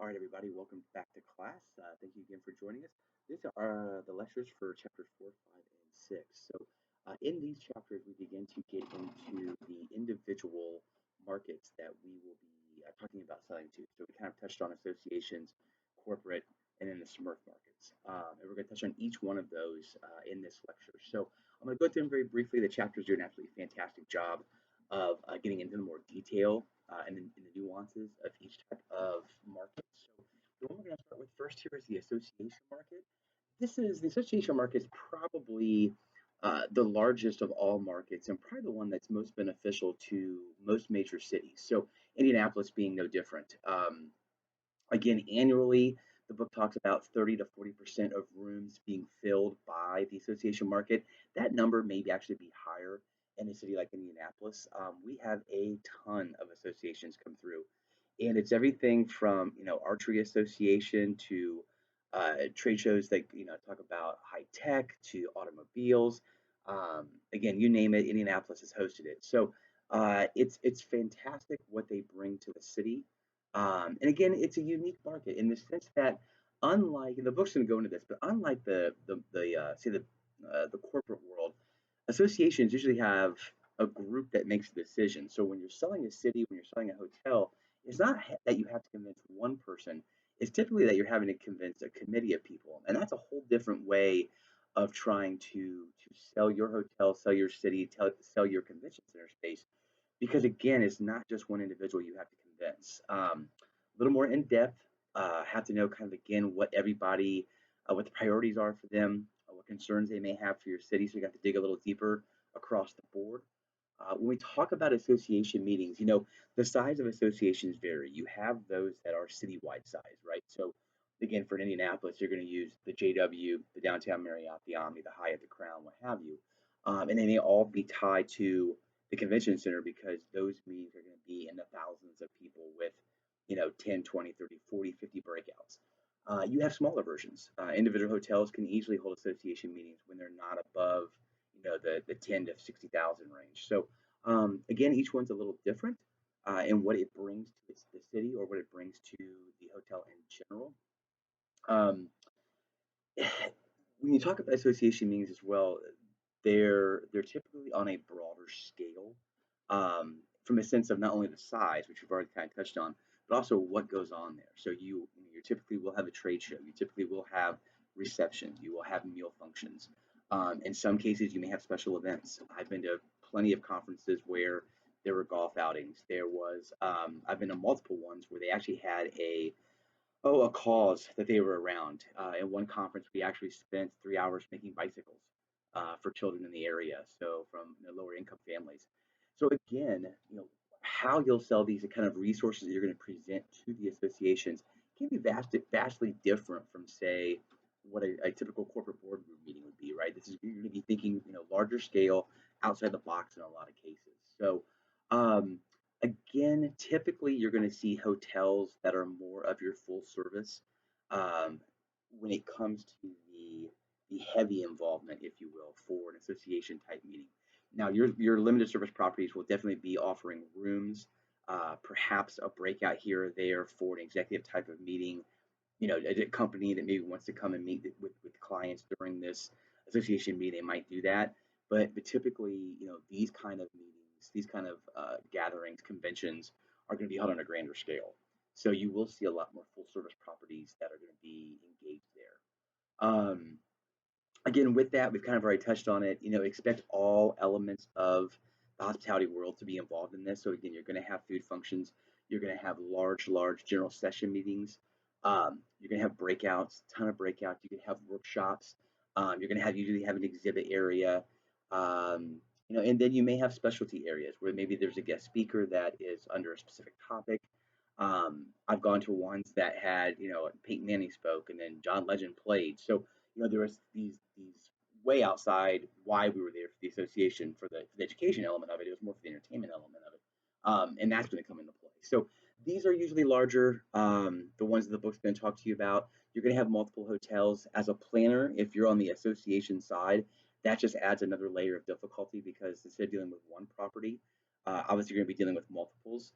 All right, everybody, welcome back to class. Thank you again for joining us. These are the lectures for chapters 4, 5, and 6. In these chapters, we begin to get into the individual markets that we will be talking about selling to. So, we kind of touched on associations, corporate, and then the SMERF markets. And we're going to touch on each one of those in this lecture. So, I'm going to go through them very briefly. The chapters do an absolutely fantastic job of getting into more detail and the nuances of each type of market. So the one we're going to start with first here is the association market. The association market is probably the largest of all markets and probably the one that's most beneficial to most major cities. So Indianapolis being no different. Again, annually, the book talks about 30 to 40% of rooms being filled by the association market. That number may actually be higher in a city like Indianapolis. We have a ton of associations come through, and it's everything from archery association to trade shows that talk about high tech to automobiles. Again, you name it, Indianapolis has hosted it. So it's fantastic what they bring to the city. And again, it's a unique market in the sense that, unlike and the book's going to go into this, but unlike the corporate world, associations usually have a group that makes the decision. So when you're selling a city, when you're selling a hotel, it's not that you have to convince one person. It's typically that you're having to convince a committee of people, and that's a whole different way of trying to sell your hotel, sell your city, sell your convention center space because again, it's not just one individual you have to convince. A little more in depth, have to know kind of again what everybody, what the priorities are for them, what concerns they may have for your city. So you got to dig a little deeper across the board. When we talk about association meetings, the size of associations vary. You have those that are citywide size, right? So again, for Indianapolis, you're going to use the JW, the Downtown Marriott, the Omni, the Hyatt, the Crown, what have you. And they may all be tied to the convention center because those meetings are going to be in the thousands of people with 10, 20, 30, 40, 50 breakouts. You have smaller versions. Individual hotels can easily hold association meetings when they're not above the 10 to 60,000 range. So again, each one's a little different in what it brings to the city or what it brings to the hotel in general. um, when you talk about association meetings as well, they're typically on a broader scale, from a sense of not only the size, which we've already kind of touched on, but also what goes on there. So you typically will have a trade show. You typically will have receptions. You will have meal functions. In some cases, you may have special events. I've been to plenty of conferences where there were golf outings. I've been to multiple ones where they actually had a cause that they were around. In one conference, we actually spent 3 hours making bicycles for children in the area, so from lower income families. So again, how you'll sell these kind of resources that you're going to present to the associations can be vastly different from, say, what a typical corporate boardroom meeting would be, right? This is you're going to be thinking, larger scale, outside the box in a lot of cases. So, um, again, typically you're going to see hotels that are more of your full service um, when it comes to the heavy involvement, if you will, for an association type meeting. Now, your limited service properties will definitely be offering rooms, perhaps a breakout here or there for an executive type of meeting. A company that maybe wants to come and meet with clients during this association meeting, they might do that. But typically, these kind of meetings, these kind of gatherings, conventions are going to be held on a grander scale. So you will see a lot more full service properties that are going to be engaged there. Again, with that, we've kind of already touched on it. Expect all elements of the hospitality world to be involved in this. So again, you're going to have food functions. You're going to have large general session meetings. You're going to have breakouts, ton of breakouts. You can have workshops. You're going to usually have an exhibit area. Um, and then you may have specialty areas where maybe there's a guest speaker that is under a specific topic. I've gone to ones that had, Peyton Manning spoke and then John Legend played. So there was these way outside why we were there for the association for the education element of it. It was more for the entertainment element of it, and that's going to come into play. So these are usually larger. The ones that the book's going to talk to you about. You're going to have multiple hotels as a planner. If you're on the association side, that just adds another layer of difficulty because instead of dealing with one property, obviously you're going to be dealing with multiples.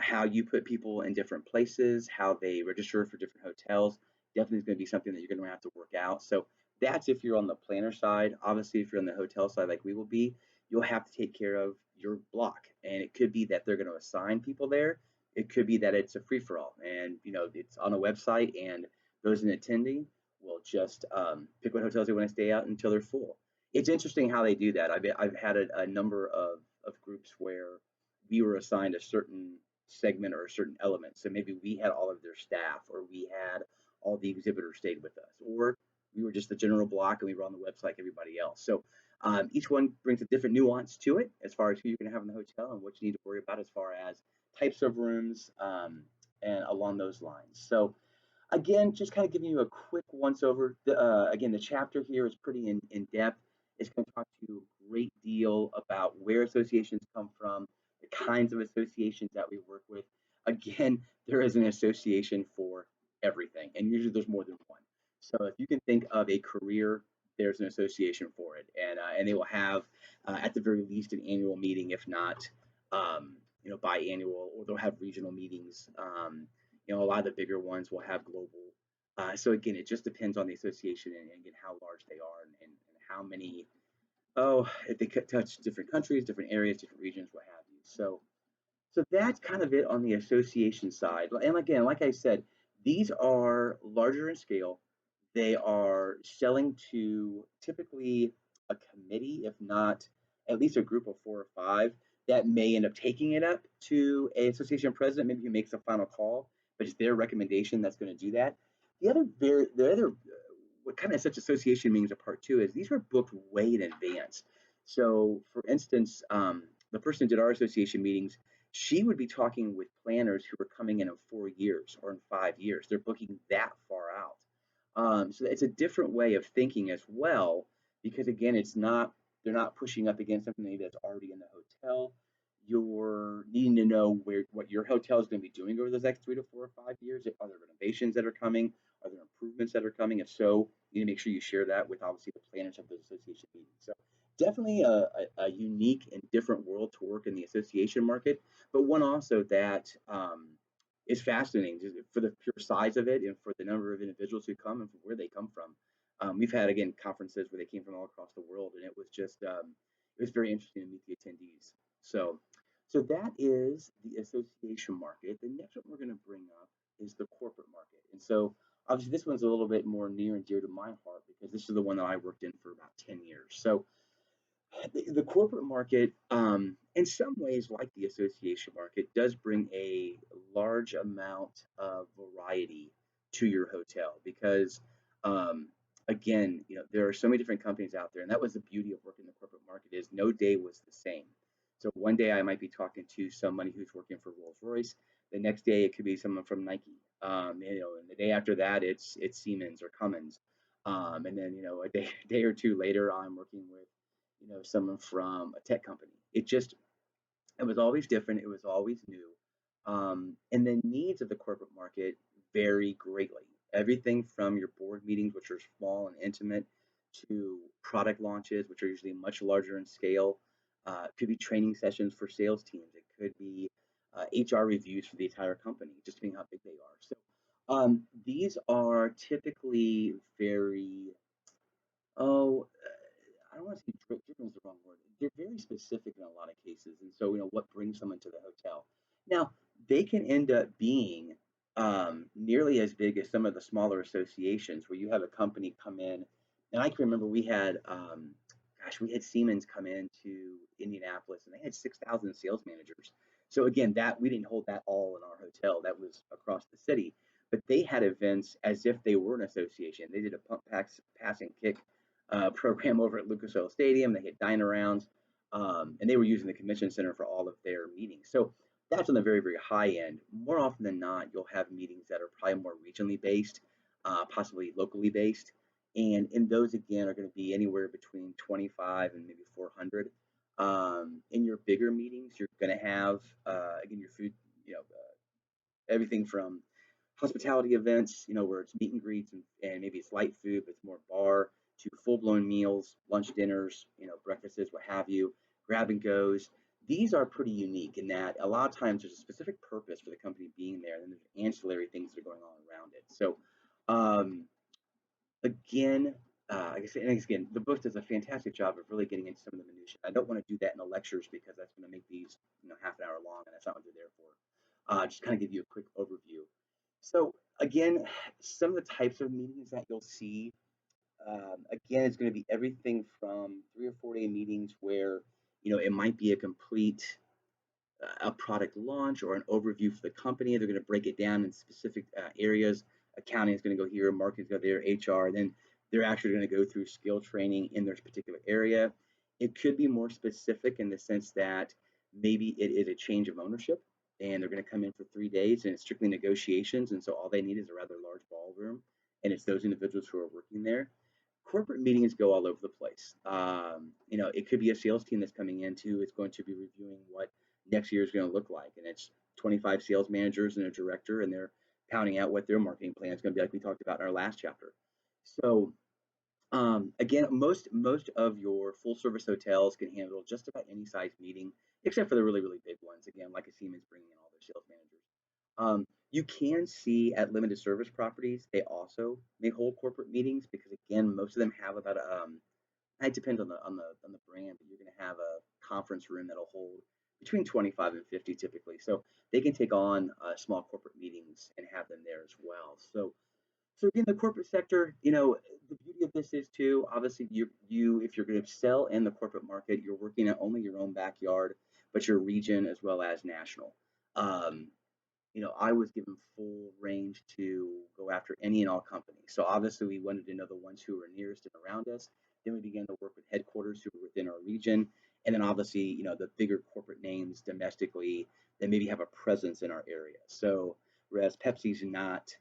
how you put people in different places, how they register for different hotels, definitely is going to be something that you're going to have to work out. So that's if you're on the planner side. Obviously, if you're on the hotel side, like we will be, you'll have to take care of your block. And it could be that they're going to assign people there. It could be that it's a free for all, and it's on a website, and those in attending will just pick what hotels they want to stay out until they're full. It's interesting how they do that. I've had a number of groups where we were assigned a certain segment or a certain element. So maybe we had all of their staff, or we had all the exhibitors stayed with us, or we were just the general block and we were on the website like everybody else. So each one brings a different nuance to it as far as who you're going to have in the hotel and what you need to worry about as far as types of rooms and along those lines. So again, just kind of giving you a quick once over. Again, the chapter here is pretty in depth. It's going to talk to you a great deal about where associations come from, the kinds of associations that we work with. Again, there is an association for everything, and usually there's more than one. So if you can think of a career, there's an association for it, and they will have at the very least an annual meeting, if not biannual, or they'll have regional meetings. A lot of the bigger ones will have global. So again, it just depends on the association and again how large they are and how many. Oh, if they touch different countries, different areas, different regions, what have you. So that's kind of it on the association side. And again, like I said, these are larger in scale. They are selling to typically a committee, if not at least a group of 4 or 5 that may end up taking it up to a association president, maybe who makes a final call, but it's their recommendation that's going to do that. The other what kind of such association meetings are part two is these were booked way in advance. So, for instance, the person who did our association meetings, she would be talking with planners who were coming in 4 years or in 5 years. They're booking that far out. So it's a different way of thinking as well, because again, it's not they're not pushing up against something maybe that's already in the hotel. You're needing to know what your hotel is going to be doing over those next 3 to 4 or 5 years. Are there renovations that are coming? Are there improvements that are coming? If so, you need to make sure you share that with obviously the planners of those association meetings. So definitely a unique and different world to work in the association market, but one also that is fascinating just for the pure size of it and for the number of individuals who come and from where they come from. We've had again conferences where they came from all across the world, and it was very interesting to meet the attendees. So, so that is the association market. The next one we're going to bring up is the corporate market, and so obviously this one's a little bit more near and dear to my heart because this is the one that I worked in for about 10 years. So the corporate market, in some ways, like the association market, does bring a large amount of variety to your hotel because, um, again, there are so many different companies out there, and that was the beauty of working in the corporate market is no day was the same. So one day I might be talking to somebody who's working for Rolls Royce. The next day it could be someone from Nike. And the day after that it's Siemens or Cummins. And then a day or two later I'm working with someone from a tech company. It was always different. It was always new. And the needs of the corporate market vary greatly. Everything from your board meetings, which are small and intimate, to product launches, which are usually much larger in scale. It could be training sessions for sales teams. It could be HR reviews for the entire company, just depending how big they are. So these are typically very Oh, I don't want to say driven is the wrong word. They're very specific in a lot of cases, and so what brings someone to the hotel. Now they can end up being nearly as big as some of the smaller associations where you have a company come in, and I can remember we had Siemens come in to Indianapolis, and they had 6,000 sales managers. So again, that we didn't hold that all in our hotel. That was across the city, but they had events as if they were an association. They did a pass and kick program over at Lucas Oil Stadium. They had dine-arounds, and they were using the convention center for all of their meetings. So that's on the very, very high end. More often than not, you'll have meetings that are probably more regionally based, possibly locally based. And in those, again, are going to be anywhere between 25 and maybe 400. In your bigger meetings, you're going to have, again, your food, everything from hospitality events, where it's meet and greets and maybe it's light food, but it's more bar, to full blown meals, lunch, dinners, breakfasts, what have you, grab and goes. These are pretty unique in that a lot of times there's a specific purpose for the company being there, and then there's ancillary things that are going on around it. So, um, again, like I said, and again, the book does a fantastic job of really getting into some of the minutiae. I don't want to do that in the lectures because that's going to make these, half an hour long, and that's not what they're there for. Just kind of give you a quick overview. So, again, some of the types of meetings that you'll see, again, it's going to be everything from 3 or 4 day meetings where, it might be a complete a product launch or an overview for the company. They're going to break it down in specific areas. Accounting is going to go here, marketing is going to go there, HR. Then they're actually going to go through skill training in their particular area. It could be more specific in the sense that maybe it is a change of ownership and they're going to come in for 3 days and it's strictly negotiations. And so all they need is a rather large ballroom and it's those individuals who are working there. Corporate meetings go all over the place. It could be a sales team that's coming in too. It's going to be reviewing what next year is going to look like. And it's 25 sales managers and a director, and they're pounding out what their marketing plan is going to be like we talked about in our last chapter. So again, most of your full service hotels can handle just about any size meeting, except for the really really big ones. Again, like a Siemens bringing in all their sales managers. You can see at limited service properties they also may hold corporate meetings because again, most of them have about it depends on the brand, but you're going to have a conference room that'll hold between 25 and 50 typically. So they can take on small corporate meetings and have them there as well. So again, the corporate sector, the beauty of this is too, obviously you if you're going to sell in the corporate market, you're working at only your own backyard, but your region as well as national. Um, I was given full range to go after any and all companies. So obviously we wanted to know the ones who were nearest and around us. Then we began to work with headquarters who were within our region. And then obviously, the bigger corporate names domestically that maybe have a presence in our area. So whereas Pepsi's not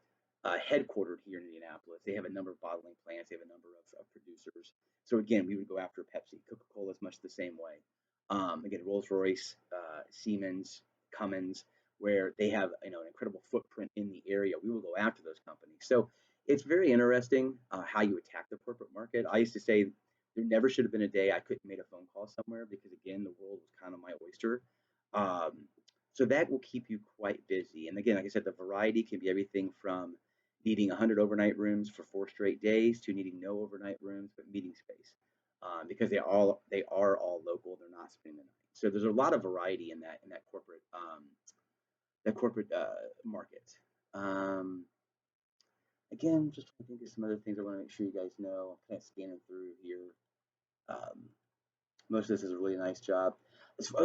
headquartered here in Indianapolis, they have a number of bottling plants, they have a number of producers. So again, we would go after Pepsi. Coca-Cola is much the same way. Again, Rolls-Royce, Siemens, Cummins, where they have an incredible footprint in the area. We will go after those companies. So it's very interesting how you attack the corporate market. I used to say there never should have been a day I couldn't make a phone call somewhere because again the world was kind of my oyster. Um, so that will keep you quite busy. And again, like I said, the variety can be everything from needing 100 overnight rooms for 4 straight days to needing no overnight rooms but meeting space because they are all local. They're not spending the night. So there's a lot of variety in that corporate market. Um, Again, just trying to think of some other things I want to make sure you guys know. I'm kind of scanning through here. Um, Most of this is a really nice job.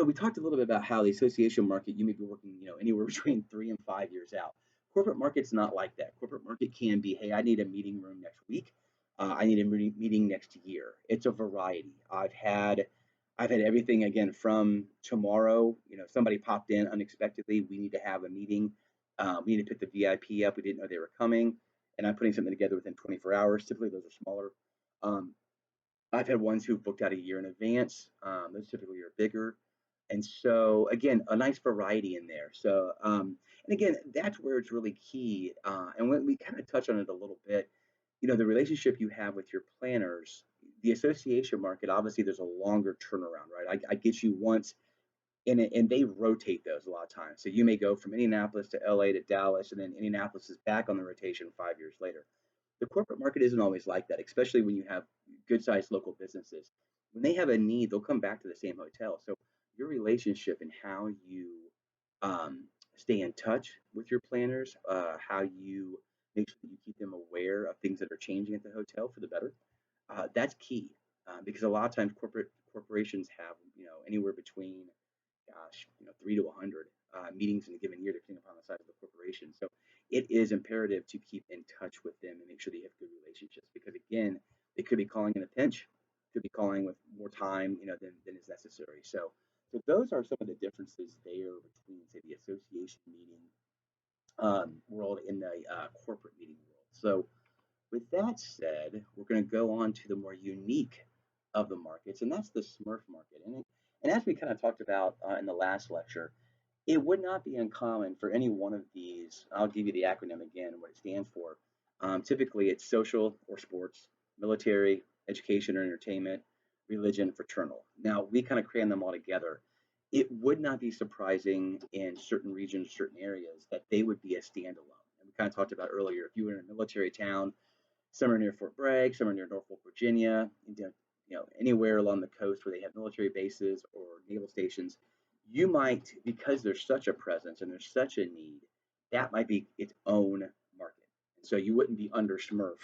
We talked a little bit about how the association market, you may be working, anywhere between 3 and 5 years out. Corporate market's not like that. Corporate market can be, hey, I need a meeting room next week. I need a meeting next year. It's a variety. I've had everything again from tomorrow. Somebody popped in unexpectedly. We need to have a meeting. We need to put the VIP up. We didn't know they were coming, and I'm putting something together within 24 hours. Typically, those are smaller. Um, I've had ones who've booked out a year in advance. Those typically are bigger. And so, again, a nice variety in there. So, and again, that's where it's really key. And when we kind of touch on it a little bit, the relationship you have with your planners, the association market, obviously, there's a longer turnaround, right? I get you once, and they rotate those a lot of times. So you may go from Indianapolis to LA to Dallas, and then Indianapolis is back on the rotation 5 years later. The corporate market isn't always like that, especially when you have good sized local businesses. When they have a need, they'll come back to the same hotel. So your relationship and how you um, stay in touch with your planners, how you make sure that you keep them aware of things that are changing at the hotel for the better, that's key. Because a lot of times corporations have anywhere between gosh, 3 to 100 meetings in a given year, depending upon the size of the corporation. So it is imperative to keep in touch with them and make sure they have good relationships because again, they could be calling in a pinch, could be calling with more time, than is necessary. So those are some of the differences there between, say, the association meeting world and the corporate meeting world. So with that said, we're going to go on to the more unique of the markets, and that's the Smurf market. And as we kind of talked about in the last lecture, it would not be uncommon for any one of these. I'll give you the acronym again, what it stands for. Typically, it's social or sports, military, education or entertainment, religion, fraternal. Now, we kind of cram them all together. it would not be surprising in certain regions, certain areas, that they would be a standalone. And we kind of talked about earlier, if you were in a military town, somewhere near Fort Bragg, somewhere near Norfolk, Virginia, anywhere along the coast where they have military bases or naval stations, you might, because there's such a presence and there's such a need, that might be its own market. And so you wouldn't be under SMERF.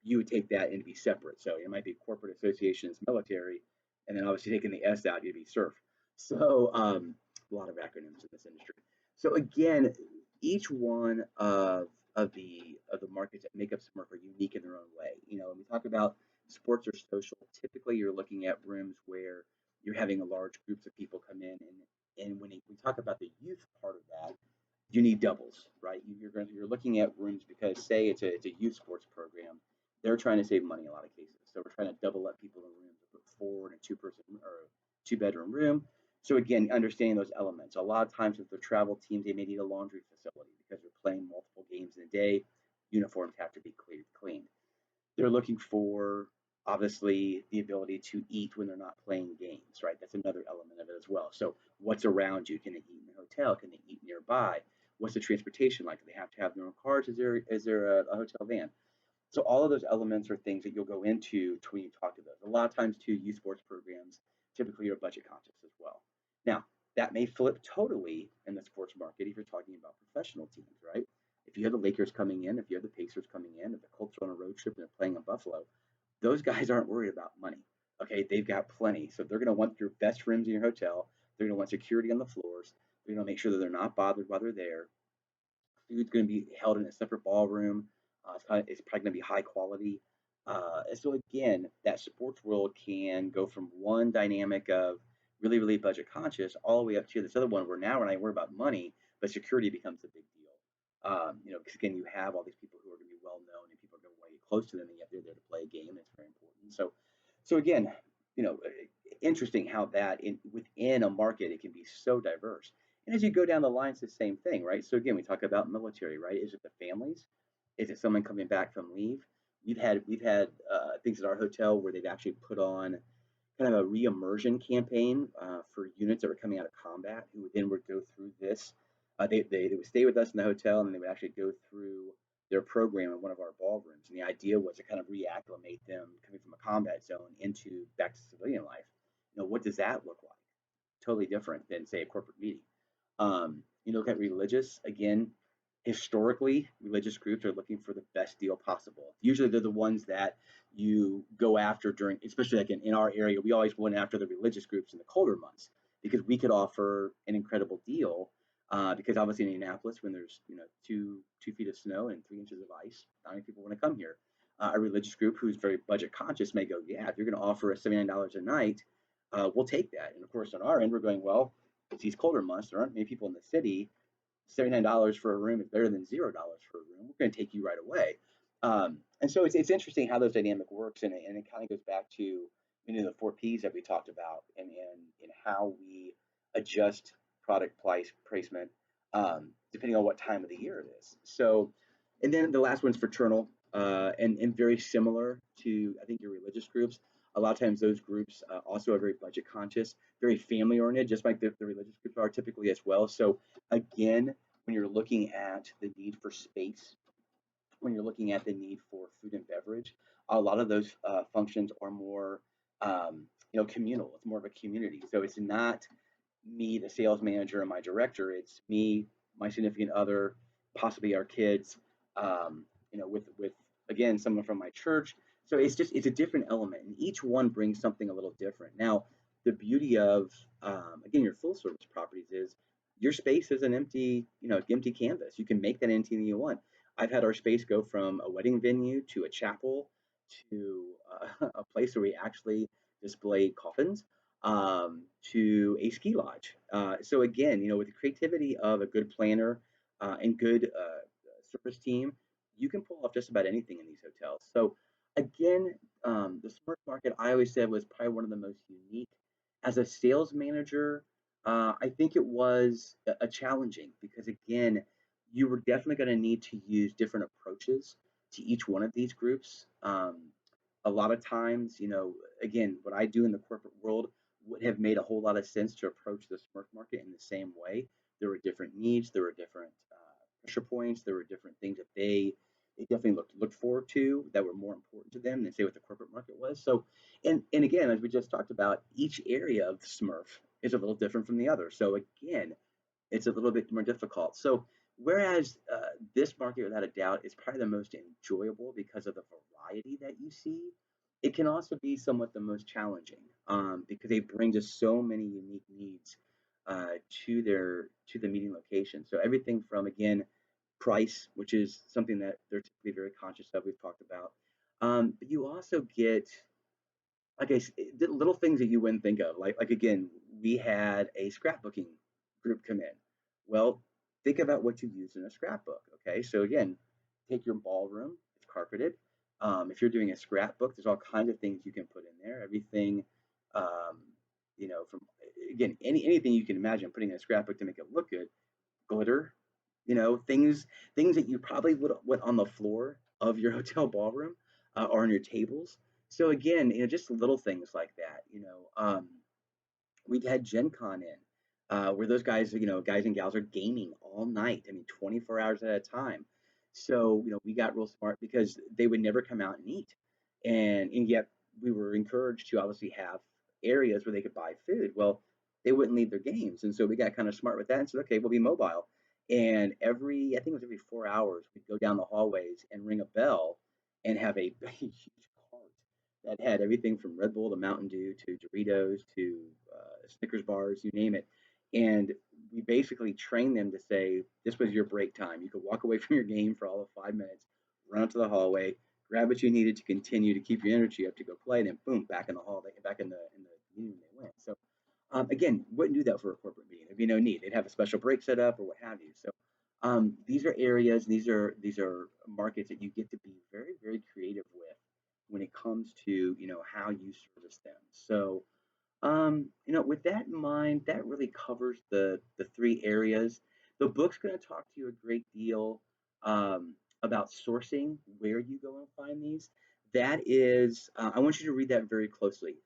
You would take that and be separate. So it might be corporate associations, military, and then obviously taking the S out, you'd be SURF. So a lot of acronyms in this industry. So again, each one of the markets that make up SMERF are unique in their own way. When we talk about sports or social, typically you're looking at rooms where you're having a large groups of people come in, and when we talk about the youth part of that, you need doubles, right? You're looking at rooms because say it's a youth sports program, they're trying to save money in a lot of cases, so we're trying to double up people in rooms, put four in a two-person or two-bedroom room. So again, understanding those elements. A lot of times with the travel teams, they may need a laundry facility because they're playing multiple games in a day. Uniforms have to be cleaned. They're looking for obviously the ability to eat when they're not playing games, right? That's another element of it as well. So what's around you? Can they eat in a hotel? Can they eat nearby? What's the transportation like? Do they have to have their own cars? Is there a hotel van? So all of those elements are things that you'll go into when you talk to those. A lot of times too, youth sports programs typically are budget conscious as well. Now, that may flip totally in the sports market if you're talking about professional teams, right? If you have the Lakers coming in, if you have the Pacers coming in, if the Colts are on a road trip and they're playing in Buffalo, those guys aren't worried about money. Okay, they've got plenty. So they're going to want your best rooms in your hotel. They're going to want security on the floors. They're going to make sure that they're not bothered while they're there. Food's going to be held in a separate ballroom. It's probably going to be high quality. And so again, that sports world can go from one dynamic of really, really budget conscious all the way up to this other one where now when I worry about money, but security becomes a big deal. Because again, you have all these people who are going to be well known and people are going to want to get close to them, and yet they're there to play a game. And it's very important. So again, you know, interesting how that within a market it can be so diverse. And as you go down the line, it's the same thing, right? So again, we talk about military, right? Is it the families? Is it someone coming back from leave? We've had things at our hotel where they've actually put on kind of a re-immersion campaign for units that were coming out of combat who would go through this. They would stay with us in the hotel and they would actually go through their program in one of our ballrooms. And the idea was to kind of reacclimate them coming from a combat zone into back to civilian life. What does that look like? Totally different than say a corporate meeting. Look at religious again. Historically, religious groups are looking for the best deal possible. Usually, they're the ones that you go after during, especially like in our area, we always went after the religious groups in the colder months because we could offer an incredible deal. Because obviously in Indianapolis, when there's 2 feet of snow and 3 inches of ice, not many people want to come here. A religious group who's very budget conscious may go, yeah, if you're going to offer us $79 a night, we'll take that. And of course, on our end, we're going, well, it's these colder months. There aren't many people in the city. $79 for a room is better than $0 for a room. We're going to take you right away. And so it's interesting how those dynamic works, and it kind of goes back to the 4 Ps that we talked about, and how we adjust product price placement depending on what time of the year it is. So, and then the last one's fraternal, and very similar to I think your religious groups. A lot of times those groups also are very budget conscious, very family oriented, just like the religious groups are typically as well. So again, when you're looking at the need for space, when you're looking at the need for food and beverage, a lot of those functions are more, communal. It's more of a community. So it's not me, the sales manager, and my director. It's me, my significant other, possibly our kids, with again someone from my church. So it's a different element, and each one brings something a little different. Now, the beauty of again your full service properties is your space is an empty canvas. You can make that anything you want. I've had our space go from a wedding venue to a chapel to a place where we actually display coffins to a ski lodge. So again, with the creativity of a good planner and good service team, you can pull off just about anything in these hotels. So again, the smart market I always said was probably one of the most unique. As a sales manager, I think it was a challenging because again, you were definitely going to need to use different approaches to each one of these groups. A lot of times, again, what I do in the corporate world, would have made a whole lot of sense to approach the Smurf market in the same way. There were different needs, there were different pressure points, there were different things that they definitely looked forward to that were more important to them than say what the corporate market was. So, and again, as we just talked about, each area of Smurf is a little different from the other. So again, it's a little bit more difficult. So whereas this market, without a doubt, is probably the most enjoyable because of the variety that you see, it can also be somewhat the most challenging because they bring just so many unique needs to the meeting location. So everything from again price, which is something that they're typically very conscious of. We've talked about, but you also get like the little things that you wouldn't think of. Like again, we had a scrapbooking group come in. Well, think about what you use in a scrapbook. Okay, so again, take your ballroom. It's carpeted. If you're doing a scrapbook, there's all kinds of things you can put in there. Everything, um, from again anything you can imagine putting in a scrapbook to make it look good. Glitter, things that you probably would on the floor of your hotel ballroom or on your tables. So again, just little things like that. We had Gen Con in, where those guys, guys and gals are gaming all night. I mean, 24 hours at a time. So, we got real smart because they would never come out and eat. And yet we were encouraged to obviously have areas where they could buy food. Well, they wouldn't leave their games. And so we got kind of smart with that and said, okay, we'll be mobile. And I think it was every 4 hours, we'd go down the hallways and ring a bell and have a huge cart that had everything from Red Bull to Mountain Dew to Doritos to Snickers bars, you name it. And we basically trained them to say, this was your break time. You could walk away from your game for all of 5 minutes, run out to the hallway, grab what you needed to continue to keep your energy up to go play, and then boom, back in the hall, back in the meeting they went. So again, wouldn't do that for a corporate meeting. There'd be no need. They'd have a special break set up or what have you. So these are areas, these are markets that you get to be very, very creative with when it comes to how you service them. So with that in mind, that really covers the three areas. The book's going to talk to you a great deal about sourcing, where you go and find these. That is, I want you to read that very closely.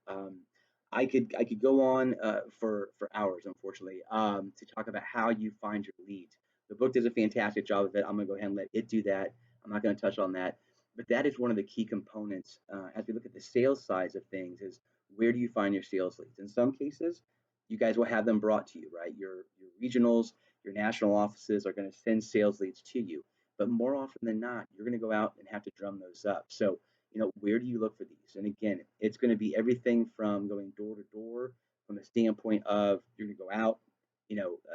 I could go on for hours, unfortunately, to talk about how you find your leads. The book does a fantastic job of it. I'm going to go ahead and let it do that. I'm not going to touch on that, but that is one of the key components as we look at the sales sides of things. Is where do you find your sales leads? In some cases, you guys will have them brought to you, right? Your regionals, your national offices are going to send sales leads to you. But more often than not, you're going to go out and have to drum those up. So, where do you look for these? And again, it's going to be everything from going door to door from the standpoint of you're going to go out,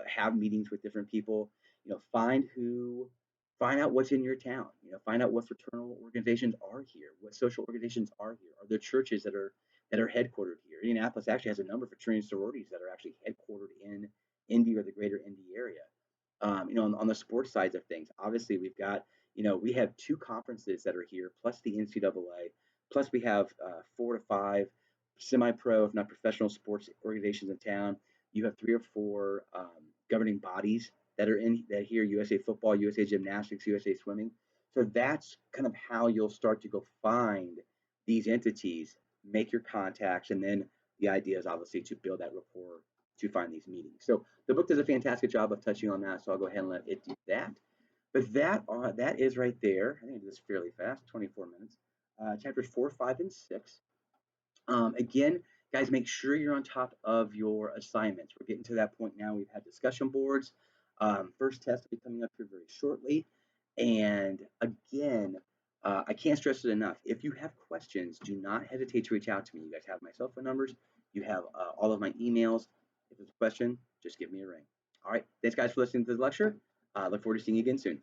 have meetings with different people, find out what's in your town, find out what fraternal organizations are here, what social organizations are here. Are there churches that are headquartered here? Indianapolis actually has a number of fraternity sororities that are actually headquartered in Indy or the greater Indy area. On the sports sides of things, obviously we have two conferences that are here, plus the NCAA, plus we have 4 to 5 semi-pro, if not professional sports organizations in town. You have 3 or 4 governing bodies that here: USA Football, USA Gymnastics, USA Swimming. So that's kind of how you'll start to go find these entities, make your contacts, and then the idea is obviously to build that rapport to find these meetings. So the book does a fantastic job of touching on that. So I'll go ahead and let it do that. But that is right there. I think I did this fairly fast, 24 minutes. Chapters 4, 5, and 6. Again, guys, make sure you're on top of your assignments. We're getting to that point now. We've had discussion boards. First test will be coming up here very shortly. And again, I can't stress it enough. If you have questions, do not hesitate to reach out to me. You guys have my cell phone numbers. You have all of my emails. If there's a question, just give me a ring. All right. Thanks, guys, for listening to the lecture. Look forward to seeing you again soon.